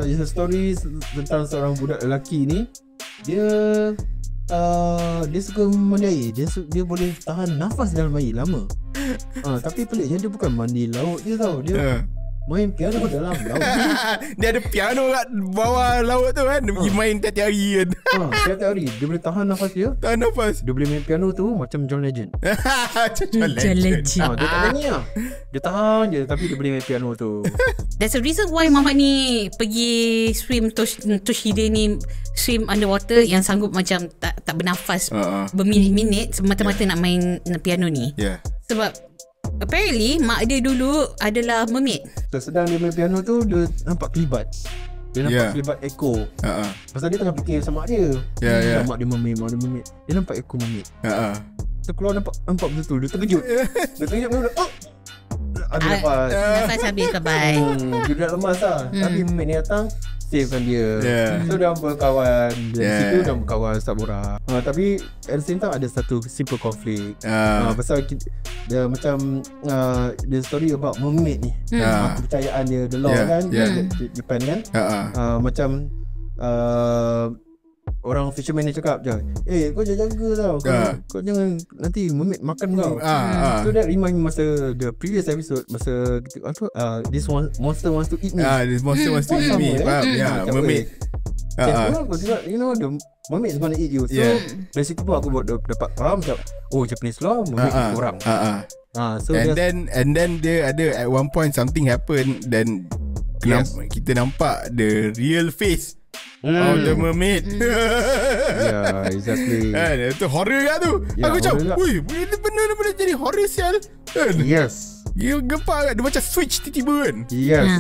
It's a story tentang seorang budak lelaki ni. Dia suka mandi air. Dia boleh tahan nafas dalam air lama. Tapi peliknya dia bukan mandi laut je tau. Dia main piano dalam laut. Dia ada piano kat bawah laut tu kan. Dia pergi main tiap-tiap hari kan. Tiap-tiap hari dia boleh tahan nafas dia. Tahan nafas. Dia boleh main piano tu macam John Legend. John Legend. Dia tak nyanyi lah. Dia tahan je, tapi dia boleh main piano tu. That's the reason why Muhammad ni pergi swim Toshide ni swim underwater, yang sanggup macam tak bernafas berminit-minit semata-mata nak main piano ni. Sebab apparently mak dia dulu adalah mermaid. Sedang dia main piano tu, dia nampak kelibat. Dia nampak kelibat ekor. Pasal dia tengah fikir sama mak dia. Mak dia mermaid. Dia nampak ekor mermaid. Dia keluar nampak betul. Dia terkejut. Ada nafas. Nafas habis, bye-bye. Dia dah lemas lah. Tapi mermaid ni datang, savekan dia. So dia berkawan. Dari situ dah berkawan, start borak. Tapi at the same time ada satu simple conflict. Pasal dia macam the story about mermaid ni. Kepercayaan dia, the law kan, Japan kan. Macam orang fisherman ni cakap je, kau jaga tau, kau jangan nanti mermaid makan kau. So that remind me masa the previous episode, masa this one monster wants to eat me. This monster wants to eat me. Mermaid. You know the mermaid is gonna eat you. So dari situ pun aku dapat faham macam Japanese law mermaid eat orang. So and then dia ada at one point something happen, then kita nampak the real face of the mermaid. Exactly. Itu horror kan tu. Aku macam, benda jadi horror sial. Yes. Dia gempak kan. Dia macam switch tiba-tiba kan. Yes.